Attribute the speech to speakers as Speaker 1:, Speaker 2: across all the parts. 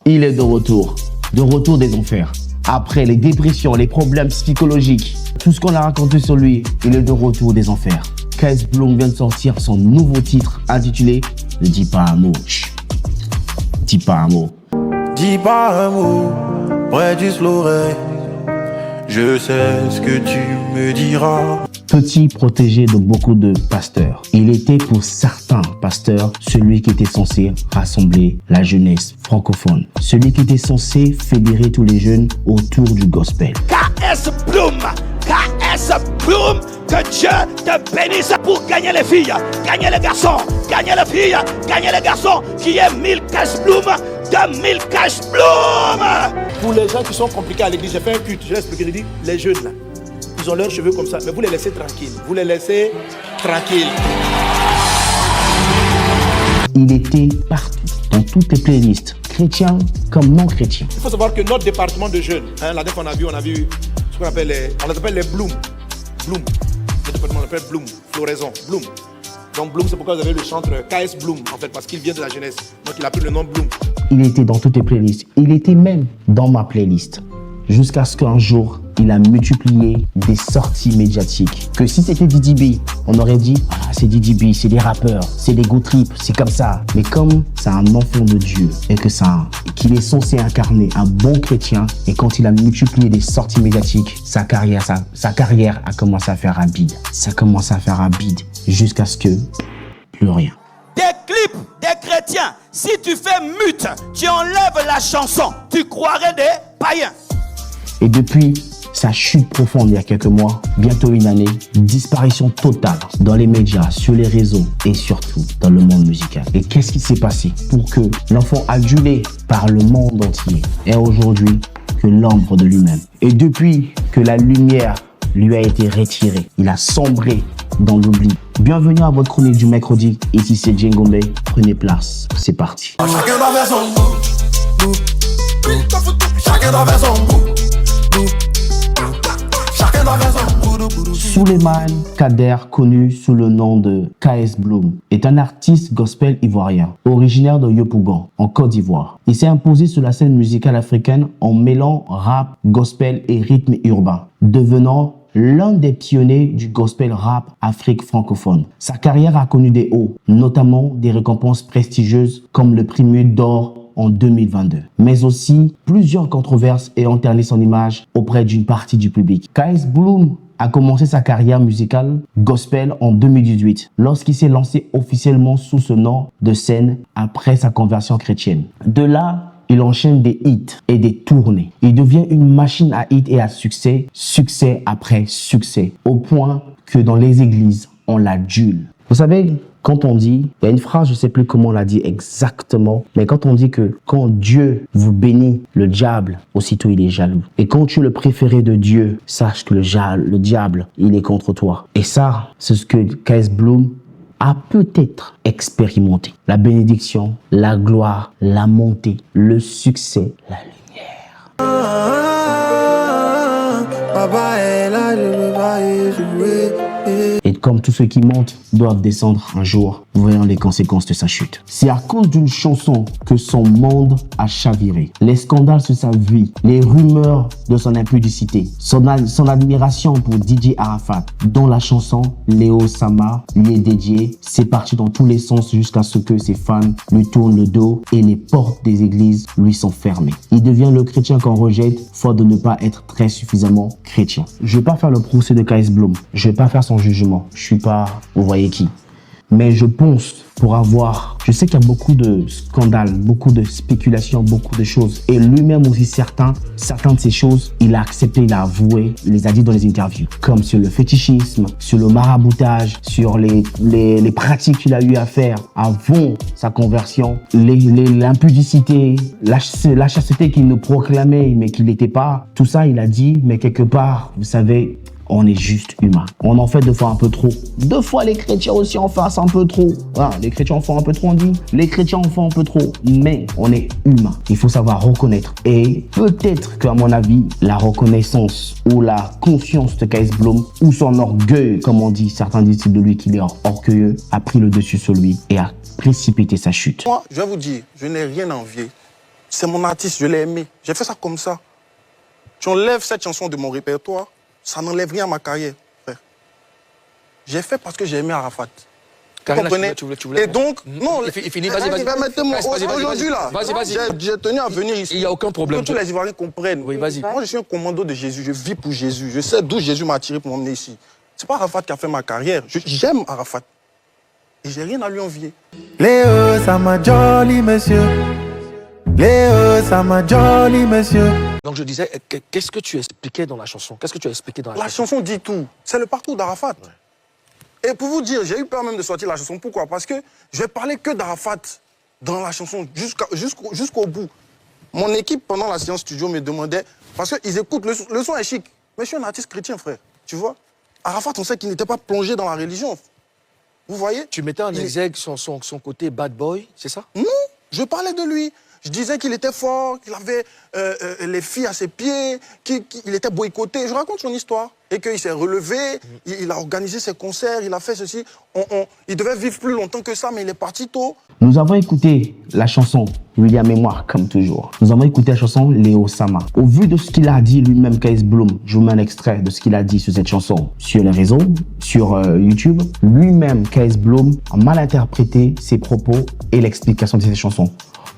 Speaker 1: il est de retour des enfers. Après les dépressions, les problèmes psychologiques, tout ce qu'on a raconté sur lui, il est de retour des enfers. KS Bloom vient de sortir son nouveau titre intitulé « Ne dis pas un mot ». Dis pas un mot.
Speaker 2: Dis pas un mot, près du l'oreille. Je sais ce que tu me diras.
Speaker 1: Petit protégé de beaucoup de pasteurs. Il était pour certains pasteurs celui qui était censé rassembler la jeunesse francophone. Celui qui était censé fédérer tous les jeunes autour du gospel.
Speaker 3: KS Bloom, que Dieu te bénisse pour gagner les filles, gagner les garçons, gagner les filles, gagner les garçons, qui est 1000 KS Bloom, 2000 KS Bloom.
Speaker 4: Pour les gens qui sont compliqués à l'église, j'ai fait un culte, je vais expliquer, je dis, les jeunes là, ils ont leurs cheveux comme ça, mais vous les laissez tranquilles, vous les laissez tranquilles.
Speaker 1: Il était partout, dans toutes les playlists, chrétiens comme non chrétiens.
Speaker 4: Il faut savoir que notre département de jeunes, la dernière fois on a vu ce qu'on appelle les Bloom. Bloom. Le département on appelle Bloom, floraison, Bloom. Donc Bloom, c'est pourquoi vous avez le chantre KS Bloom, en fait, parce qu'il vient de la jeunesse. Donc il a pris le nom Bloom.
Speaker 1: Il était dans toutes les playlists. Il était même dans ma playlist. Jusqu'à ce qu'un jour, il a multiplié des sorties médiatiques. Que si c'était Didi B, on aurait dit « Ah, c'est Didi B, c'est des rappeurs, c'est des go trip, c'est comme ça. » Mais comme c'est un enfant de Dieu et que qu'il est censé incarner un bon chrétien, et quand il a multiplié des sorties médiatiques, sa carrière a commencé à faire un bide. Ça commence à faire un bide jusqu'à ce que plus rien.
Speaker 3: Des clips des chrétiens, si tu fais mute, tu enlèves la chanson, tu croirais des païens.
Speaker 1: Et depuis sa chute profonde il y a quelques mois, bientôt une année, disparition totale dans les médias, sur les réseaux et surtout dans le monde musical. Et qu'est-ce qui s'est passé pour que l'enfant adulé par le monde entier est aujourd'hui que l'ombre de lui-même? Et depuis que la lumière lui a été retirée, il a sombré dans l'oubli. Bienvenue à votre chronique du mercredi. Ici c'est Djengombe. Prenez place. C'est parti.
Speaker 2: Chacun doit faire son bout. Chacun doit faire son bout. Chacun doit faire son bout.
Speaker 1: Souleymane Kader, connu sous le nom de KS Bloom, est un artiste gospel ivoirien, originaire de Yopougon, en Côte d'Ivoire. Il s'est imposé sur la scène musicale africaine en mêlant rap, gospel et rythme urbain, devenant l'un des pionniers du gospel rap Afrique francophone. Sa carrière a connu des hauts, notamment des récompenses prestigieuses comme le prix Mute d'Or en 2022, mais aussi plusieurs controverses ayant terni son image auprès d'une partie du public. KS Bloom a commencé sa carrière musicale gospel en 2018, lorsqu'il s'est lancé officiellement sous ce nom de scène après sa conversion chrétienne. De là, il enchaîne des hits et des tournées. Il devient une machine à hits et à succès, succès après succès, au point que dans les églises, on l'adule. Vous savez, quand on dit, il y a une phrase, je ne sais plus comment on l'a dit exactement, mais quand on dit que quand Dieu vous bénit, le diable, aussitôt il est jaloux. Et quand tu es le préféré de Dieu, sache que le diable, il est contre toi. Et ça, c'est ce que KS Bloom a peut-être expérimenté. La bénédiction, la gloire, la montée, le succès, la lumière.
Speaker 2: Papa est là, je veux pas y jouer.
Speaker 1: Et comme tous ceux qui montent doivent descendre un jour, voyant les conséquences de sa chute. C'est à cause d'une chanson que son monde a chaviré. Les scandales sur sa vie, les rumeurs de son impudicité, son admiration pour DJ Arafat, dont la chanson Léo Sama lui est dédiée, c'est parti dans tous les sens jusqu'à ce que ses fans lui tournent le dos et les portes des églises lui sont fermées. Il devient le chrétien qu'on rejette, faute de ne pas être très suffisamment chrétien. Je ne vais pas faire le procès de KS Bloom. Je ne vais pas faire son jugement. Je suis pas, vous voyez qui. Mais je pense je sais qu'il y a beaucoup de scandales, beaucoup de spéculations, beaucoup de choses. Et lui-même aussi, certaines de ces choses, il a accepté, il a avoué, il les a dit dans les interviews. Comme sur le fétichisme, sur le maraboutage, sur les pratiques qu'il a eu à faire avant sa conversion, l'impudicité, la chasteté qu'il nous proclamait, mais qu'il n'était pas. Tout ça, il a dit, mais quelque part, vous savez, on est juste humain. On en fait deux fois un peu trop. Deux fois les chrétiens aussi en fassent un peu trop. Voilà, les chrétiens en font un peu trop, on dit. Les chrétiens en font un peu trop. Mais on est humain. Il faut savoir reconnaître. Et peut-être qu'à mon avis, la reconnaissance ou la conscience de KS Bloom ou son orgueil, comme on dit, certains disent de lui qu'il est orgueilleux, a pris le dessus sur lui et a précipité sa chute.
Speaker 2: Moi, je vais vous dire, je n'ai rien à envier
Speaker 5: C'est mon artiste, je l'ai aimé. J'ai fait ça comme ça. Tu enlèves cette chanson de mon répertoire, ça n'enlève rien à ma carrière, frère. J'ai fait parce que j'ai aimé Arafat. Vous comprenez? Et donc, non,
Speaker 6: il finit, vas-y.
Speaker 5: Aujourd'hui, là, j'ai tenu à venir ici.
Speaker 6: Il n'y a aucun problème.
Speaker 5: Que tous les Ivoiriens comprennent.
Speaker 6: Oui, vas-y.
Speaker 5: Moi, je suis un commando de Jésus. Je vis pour Jésus. Je sais d'où Jésus m'a attiré pour m'emmener ici. C'est pas Arafat qui a fait ma carrière. J'aime Arafat. Et j'ai rien à lui envier.
Speaker 2: Léo, ça m'a jolly, monsieur. Léo, ça m'a jolly, monsieur.
Speaker 6: Donc je disais, qu'est-ce que tu expliquais dans la chanson? Qu'est-ce que tu as expliqué dans
Speaker 5: la chanson dit tout. C'est le parcours d'Arafat. Ouais. Et pour vous dire, j'ai eu peur même de sortir la chanson. Pourquoi? Parce que je vais parler que d'Arafat dans la chanson jusqu'au bout. Mon équipe, pendant la séance studio, me demandait, parce qu'ils écoutent, le son est chic. Mais je suis un artiste chrétien, frère. Tu vois? Arafat, on sait qu'il n'était pas plongé dans la religion. Vous voyez?
Speaker 6: Tu mettais en exergue son côté bad boy, c'est ça?
Speaker 5: Non, je parlais de lui. Je disais qu'il était fort, qu'il avait les filles à ses pieds, qu'il était boycotté. Je raconte son histoire. Et qu'il s'est relevé, il a organisé ses concerts, il a fait ceci. Il devait vivre plus longtemps que ça, mais il est parti tôt.
Speaker 1: Nous avons écouté la chanson William Mémoire, comme toujours. Nous avons écouté la chanson Léo Sama. Au vu de ce qu'il a dit lui-même, KS Bloom, je vous mets un extrait de ce qu'il a dit sur cette chanson sur les réseaux, sur YouTube. Lui-même, KS Bloom, a mal interprété ses propos et l'explication de cette chanson.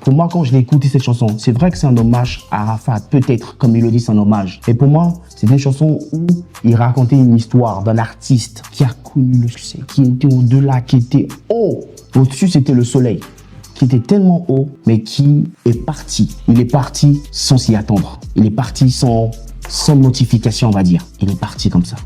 Speaker 1: Pour moi, quand je l'ai écouté cette chanson, c'est vrai que c'est un hommage à Arafat, peut-être, comme il le dit, c'est un hommage. Et pour moi, c'est une chanson où il racontait une histoire d'un artiste qui a connu le succès, qui était au-delà, qui était haut. Au-dessus, c'était le soleil, qui était tellement haut, mais qui est parti. Il est parti sans s'y attendre. Il est parti sans notification, on va dire. Il est parti comme ça.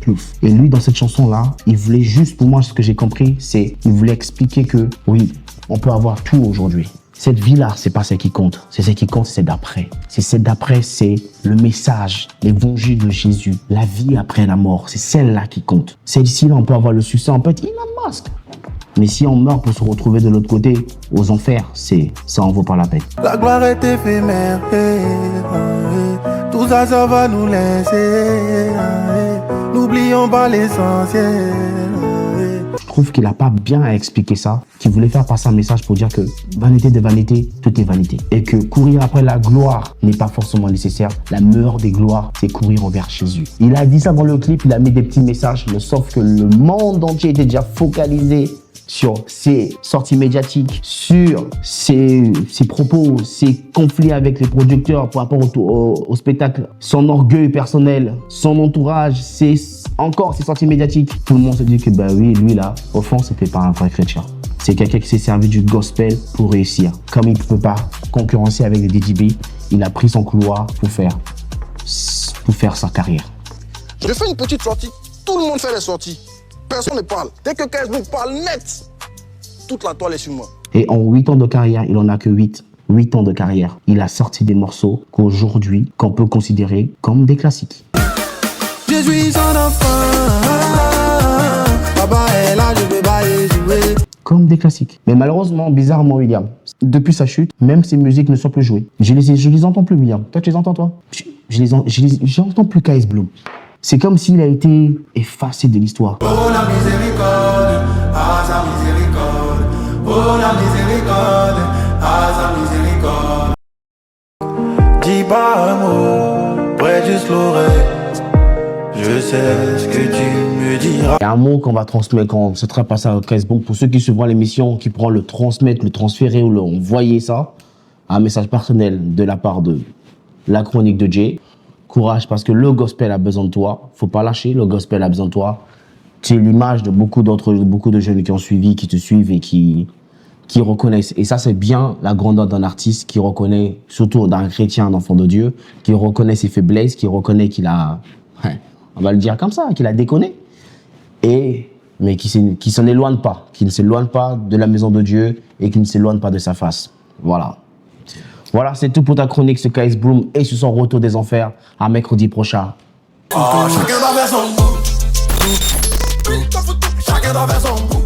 Speaker 1: Plouf. Et lui, dans cette chanson-là, il voulait juste, pour moi, ce que j'ai compris, c'est qu'il voulait expliquer que, oui, on peut avoir tout aujourd'hui. Cette vie-là, c'est pas celle qui compte. C'est celle qui compte, c'est celle d'après. C'est celle d'après, c'est le message, l'évangile de Jésus, la vie après la mort. C'est celle-là qui compte. Celle-ci-là, on peut avoir le succès, on peut être Elon Musk. Mais si on meurt pour se retrouver de l'autre côté, aux enfers, ça en vaut pas la peine.
Speaker 2: La gloire est éphémère. Tout ça, ça va nous laisser. N'oublions pas l'essentiel.
Speaker 1: Je trouve qu'il n'a pas bien expliqué ça, qu'il voulait faire passer un message pour dire que vanité de vanité, tout est vanité. Et que courir après la gloire n'est pas forcément nécessaire. La meilleure des gloires, c'est courir envers Jésus. Il a dit ça dans le clip, il a mis des petits messages, mais sauf que le monde entier était déjà focalisé sur ses sorties médiatiques, sur ses propos, ses conflits avec les producteurs par rapport au spectacle, son orgueil personnel, son entourage, encore ses sorties médiatiques. Tout le monde se dit que bah oui, lui là, au fond, c'était pas un vrai chrétien. C'est quelqu'un qui s'est servi du gospel pour réussir. Comme il ne peut pas concurrencer avec les DJB, il a pris son couloir pour faire sa carrière.
Speaker 5: Je fais une petite sortie, tout le monde fait les sorties. Personne ne parle. Dès que KS Bloom parle net, toute la toile est sur moi.
Speaker 1: Et en 8 ans de carrière, il en a que 8. 8 ans de carrière. Il a sorti des morceaux qu'aujourd'hui, qu'on peut considérer comme des classiques.
Speaker 2: Je suis son enfant. Papa est là, je peux pas y jouer.
Speaker 1: Comme des classiques. Mais malheureusement, bizarrement, William, depuis sa chute, même ses musiques ne sont plus jouées. Je les entends plus, William. Toi, tu les entends, toi? J'entends plus KS Bloom. C'est comme s'il a été effacé de l'histoire.
Speaker 2: Oh la miséricorde, ah sa miséricorde. Oh la miséricorde, ah sa miséricorde. Dis pas un mot, près juste l'oreille. Je sais ce que tu me diras.
Speaker 1: Il y a un mot qu'on va transmettre quand ce sera passé à KS Bloom. Pour ceux qui suivront l'émission, qui pourront le transmettre, le transférer ou envoyer ça, un message personnel de la part de la chronique de Jay. Courage, parce que le gospel a besoin de toi. Faut pas lâcher, le gospel a besoin de toi. Tu es l'image de beaucoup de jeunes qui ont suivi, qui te suivent et qui reconnaissent. Et ça, c'est bien la grandeur d'un artiste qui reconnaît, surtout d'un chrétien, un enfant de Dieu, qui reconnaît ses faiblesses, qui reconnaît qu'il a, on va le dire comme ça, qu'il a déconné. Mais qui s'en éloigne pas, qui ne s'éloigne pas de la maison de Dieu et qui ne s'éloigne pas de sa face. Voilà. Voilà, c'est tout pour ta chronique sur KS Bloom et sur son retour des enfers à mercredi prochain.
Speaker 2: Chacun doit faire son bout. Chacun doit faire son bout.